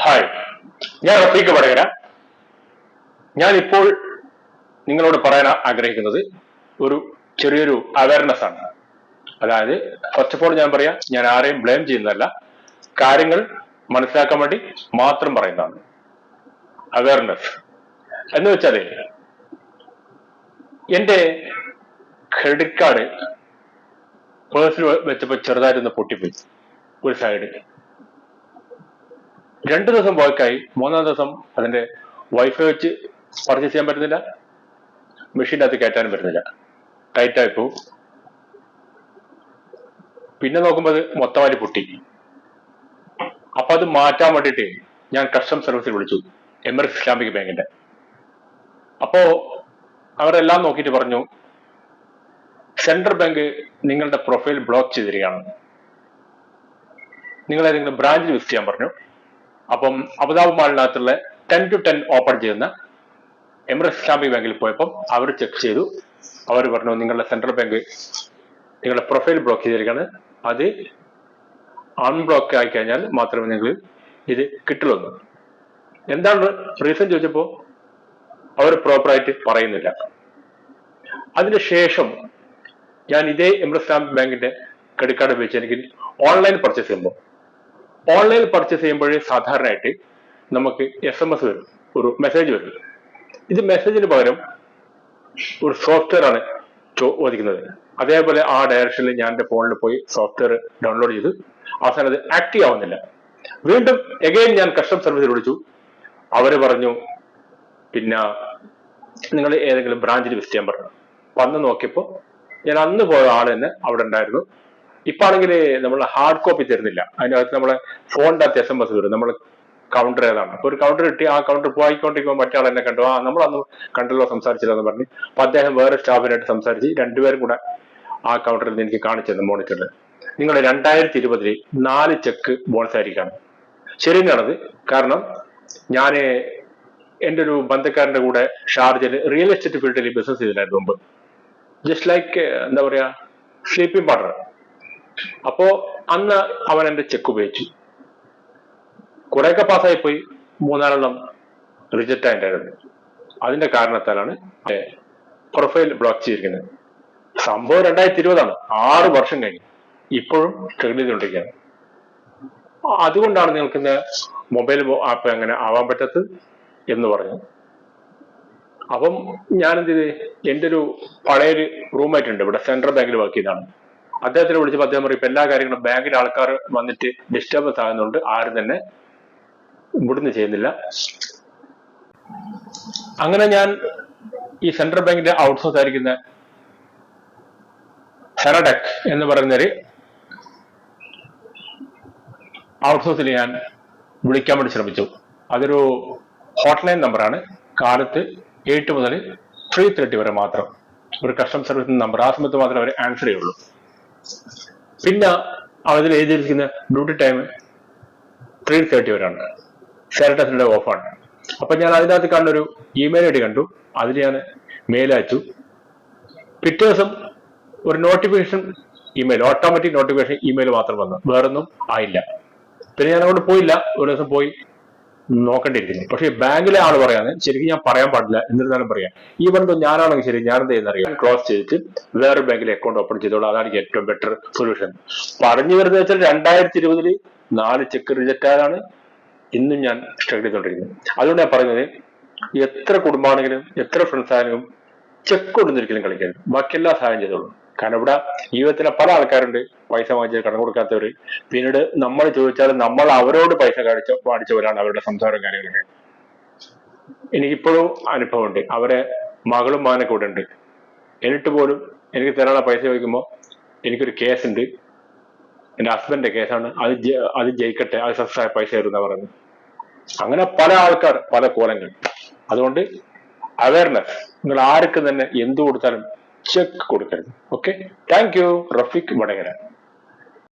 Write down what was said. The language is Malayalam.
ഹായ്, ഞാൻ റഫീഖ് വടകര. ഞാനിപ്പോൾ നിങ്ങളോട് പറയാൻ ആഗ്രഹിക്കുന്നത് ഒരു ചെറിയൊരു അവയർനെസ് ആണ്. അതായത് ഫസ്റ്റ് ഓഫ് ഓൾ ഞാൻ പറയാം, ഞാൻ ആരെയും ബ്ലെയിം ചെയ്യുന്നതല്ല, കാര്യങ്ങൾ മനസ്സിലാക്കാൻ വേണ്ടി മാത്രം പറയുന്നതാണ്. അവയർനെസ് എന്ന് വെച്ചാല്, എന്റെ ക്രെഡിറ്റ് കാർഡ് പേഴ്സിൽ വെച്ചപ്പോ ചെറുതായിട്ടൊന്ന് പൊട്ടിപ്പോയി ഒരു സൈഡ്. 2 ദിവസം വർക്കായി, 3-ാം ദിവസം അതിന്റെ വൈഫൈ വെച്ച് പർച്ചേസ് ചെയ്യാൻ പറ്റുന്നില്ല, മെഷീൻ്റെ അകത്ത് കയറ്റാനും പറ്റുന്നില്ല, ടൈറ്റായി പോവും. പിന്നെ നോക്കുമ്പോൾ അത് മൊത്തമായിട്ട് പൊട്ടി. അപ്പൊ അത് മാറ്റാൻ വേണ്ടിയിട്ട് ഞാൻ കസ്റ്റമർ സർവീസിൽ വിളിച്ചു, എമിറേറ്റ്സ് ഇസ്ലാമിക് ബാങ്കിന്റെ. അപ്പോ അവരെല്ലാം നോക്കിയിട്ട് പറഞ്ഞു, സെൻട്രൽ ബാങ്ക് നിങ്ങളുടെ പ്രൊഫൈൽ ബ്ലോക്ക് ചെയ്തിരിക്കുകയാണ്, നിങ്ങൾ ഏതെങ്കിലും ബ്രാഞ്ചിൽ വിസിറ്റ് ചെയ്യാൻ പറഞ്ഞു. അപ്പം അബുദാബി മാളിനകത്തുള്ള 10 to 10 ഓപ്പൺ ചെയ്യുന്ന എമിറേറ്റ്സ് ഇസ്ലാമിക് ബാങ്കിൽ പോയപ്പം അവർ ചെക്ക് ചെയ്തു. അവർ പറഞ്ഞു, നിങ്ങളുടെ സെൻട്രൽ ബാങ്ക് നിങ്ങളുടെ പ്രൊഫൈൽ ബ്ലോക്ക് ചെയ്തിരിക്കുകയാണ്, അത് അൺബ്ലോക്ക് ആയി കഴിഞ്ഞാൽ മാത്രമേ നിങ്ങൾ ഇത് കിട്ടുള്ളൂ. എന്താണ് റീസൺ ചോദിച്ചപ്പോ അവർ പ്രോപ്പറായിട്ട് പറയുന്നില്ല. അതിനുശേഷം ഞാൻ ഇതേ എമിറേറ്റ്സ് ഇസ്ലാമിക് ബാങ്കിന്റെ ക്രെഡിറ്റ് കാർഡ് ഉപയോഗിച്ച് എനിക്ക് ഓൺലൈൻ പർച്ചേസ് ചെയ്യുമ്പോൾ, സാധാരണയായിട്ട് നമുക്ക് SMS വരും, ഒരു മെസ്സേജ് വരും. ഇത് മെസ്സേജിന് പകരം ഒരു സോഫ്റ്റ്വെയർ ആണ് ചോദിക്കുന്നത്. അതേപോലെ ആ ഡയറക്ഷനിൽ ഞാൻ എൻ്റെ ഫോണിൽ പോയി സോഫ്റ്റ്വെയർ ഡൗൺലോഡ് ചെയ്ത് അവസാനം അത് ആക്റ്റീവ് ആവുന്നില്ല. വീണ്ടും എഗെയിൻ ഞാൻ കസ്റ്റമർ സർവീസിൽ വിളിച്ചു. അവര് പറഞ്ഞു, പിന്നെ നിങ്ങൾ ഏതെങ്കിലും ബ്രാഞ്ചിൽ വിസിറ്റ് ചെയ്യാൻ പറഞ്ഞു. വന്ന് നോക്കിയപ്പോൾ ഞാൻ അന്ന് പോയ ആൾ തന്നെ അവിടെ ഉണ്ടായിരുന്നു. ഇപ്പൊ ആണെങ്കിൽ നമ്മൾ ഹാർഡ് കോപ്പി തരുന്നില്ല, അതിനകത്ത് നമ്മളെ ഫോണിന്റെ അകത്ത് SMS വരും, നമ്മൾ കൗണ്ടർ ഏതാണ്. അപ്പൊ ഒരു കൗണ്ടർ കിട്ടി, ആ കൗണ്ടർ പോയിക്കൊണ്ടിരിക്കുമ്പോൾ മറ്റേ ആൾ എന്നെ കണ്ടു, നമ്മളന്ന് കണ്ടല്ലോ, സംസാരിച്ചില്ലെന്ന് പറഞ്ഞു. അപ്പൊ അദ്ദേഹം വേറെ സ്റ്റാഫിനായിട്ട് സംസാരിച്ച് രണ്ടുപേരും കൂടെ ആ കൗണ്ടറിൽ എനിക്ക് കാണിച്ചു തന്നു മോണിറ്ററിൽ, നിങ്ങൾ 2020 4 ചെക്ക് ബോണസ് ആയിരിക്കാണ്. ശരി തന്നെയാണത്. കാരണം ഞാൻ എൻ്റെ ഒരു ബന്ധുക്കാരന്റെ കൂടെ ഷാർജയിൽ റിയൽ എസ്റ്റേറ്റ് ഫീൽഡിൽ ബിസിനസ് ചെയ്തിട്ടുണ്ടായിരുന്നു മുമ്പ്, ജസ്റ്റ് ലൈക്ക് എന്താ പറയാ, സ്ലീപ്പിംഗ് പാർട്ണർ. അപ്പോ അന്ന് അവൻ എന്റെ ചെക്ക് ഉപയോഗിച്ചു, കുറെയൊക്കെ പാസ്സായി പോയി, 3-4 റിജക്റ്റ് ആയിട്ടായിരുന്നു. അതിന്റെ കാരണത്താലാണ് പ്രൊഫൈൽ ബ്ലോക്ക് ചെയ്തിരിക്കുന്നത്. സംഭവം 2020 6 വർഷം കഴിഞ്ഞു, ഇപ്പോഴും സ്ട്രഗിൾ ചെയ്തുകൊണ്ടിരിക്കുകയാണ്. അതുകൊണ്ടാണ് നിങ്ങൾക്ക് ഇന്ന് മൊബൈൽ ആപ്പ് അങ്ങനെ ആവാൻ പറ്റത്തത് എന്ന് പറഞ്ഞു. അപ്പം ഞാൻ എന്ത് ചെയ്ത്, എൻ്റെ ഒരു പഴയൊരു റൂംമേറ്റ് ഉണ്ട് ഇവിടെ, സെൻട്രൽ ബാങ്കിൽ വർക്ക് ചെയ്താണ്. അദ്ദേഹത്തിനെ വിളിച്ചപ്പോൾ അദ്ദേഹം പറയും, ഇപ്പൊ എല്ലാ കാര്യങ്ങളും ബാങ്കിലെ ആൾക്കാർ വന്നിട്ട് ഡിസ്റ്റർബൻസ് ആകുന്നുണ്ട്, ആരും തന്നെ ഇവിടുന്ന് ചെയ്യുന്നില്ല. അങ്ങനെ ഞാൻ ഈ സെൻട്രൽ ബാങ്കിന്റെ ഔട്ട്സോഴ്സ് ആയിരിക്കുന്ന സെറഡെക് എന്ന് പറയുന്നൊരു ഔട്ട്സോഴ്സിൽ ഞാൻ വിളിക്കാൻ വേണ്ടി ശ്രമിച്ചു. അതൊരു ഹോട്ട്ലൈൻ നമ്പറാണ്, കാലത്ത് 8 മുതൽ 3:30 വരെ മാത്രം ഒരു കസ്റ്റമർ സർവീസ് നമ്പർ. ആ സമയത്ത് മാത്രമേ അവർ ആൻസർ ചെയ്യുള്ളൂ. പിന്നെ അതിൽ എഴുതിയിരിക്കുന്ന ഡ്യൂട്ടി ടൈം 3:30 വരെയാണ്, സാറ്റർഡേ ഓഫാണ്. അപ്പൊ ഞാൻ അതിനകത്ത് കണ്ടൊരു ഇമെയിൽ ഐ ഡി കണ്ടു, അതിൽ ഞാൻ മെയിൽ അയച്ചു. പിറ്റേ ദിവസം ഒരു notification email, automatic notification email മാത്രം വന്നു, വേറൊന്നും ആയില്ല. പിന്നെ ഞാൻ അങ്ങോട്ട് പോയില്ല, ഒരു ദിവസം പോയി നോക്കേണ്ടിയിരിക്കുന്നു. പക്ഷെ ബാങ്കിലെ ആള് പറയാന്ന്, ശരിക്കും ഞാൻ പറയാൻ പാടില്ല, എന്നിരുന്നാലും പറയാം. ഈ ബന്ധം ഞാനാണെങ്കിൽ ശരി, ഞാനെന്ത് ചെയ്യുന്നറിയാം, ക്ലോസ് ചെയ്തിട്ട് വേറെ ബാങ്കിലെ അക്കൗണ്ട് ഓപ്പൺ ചെയ്തോളൂ, അതാണ് ഏറ്റവും ബെറ്റർ സൊല്യൂഷൻ. പറഞ്ഞു വരുന്നത് വെച്ചാൽ 2020 4 ചെക്ക് റിജക്റ്റ് ആയതാണ് ഇന്നും ഞാൻ സ്ട്രഗിൾ ചെയ്തുകൊണ്ടിരിക്കുന്നത്. അതുകൊണ്ട് ഞാൻ പറയുന്നത്, എത്ര കുടുംബമാണെങ്കിലും എത്ര ഫ്രണ്ട്സ് ആണെങ്കിലും ചെക്ക് കൊണ്ടൊന്നിരിക്കലും കളിക്കരുത്, ബാക്കി എല്ലാ സഹായം ചെയ്തോളൂ. കാരണം ഇവിടെ ജീവിതത്തിലെ പല ആൾക്കാരുണ്ട് പൈസ വാങ്ങിച്ച് കടം കൊടുക്കാത്തവര്. പിന്നീട് നമ്മൾ ചോദിച്ചാലും നമ്മൾ അവരോട് പൈസ മേടിച്ചവരാണ് അവരുടെ സംസാരവും കാര്യങ്ങളൊക്കെ. എനിക്കിപ്പോഴും അനുഭവമുണ്ട്, അവരെ മകളും മകനൊക്കെ ഇവിടെ ഉണ്ട്, എന്നിട്ട് പോലും എനിക്ക് തരാനുള്ള പൈസ ചോദിക്കുമ്പോൾ എനിക്കൊരു കേസ് ഉണ്ട്, എന്റെ ഹസ്ബൻഡിന്റെ കേസാണ്, അത് ജയിക്കട്ടെ, അത് സക്സസ് ആയ പൈസ തരുന്ന പറയുന്നത്. അങ്ങനെ പല ആൾക്കാർ, പല കോലങ്ങൾ. അതുകൊണ്ട് അവയർനെസ്, നിങ്ങൾ ആർക്കും തന്നെ എന്തു കൊടുത്താലും ചെക്ക് കൊടുക്കരുത്. Okay, thank you. Rafeeq Vadakara.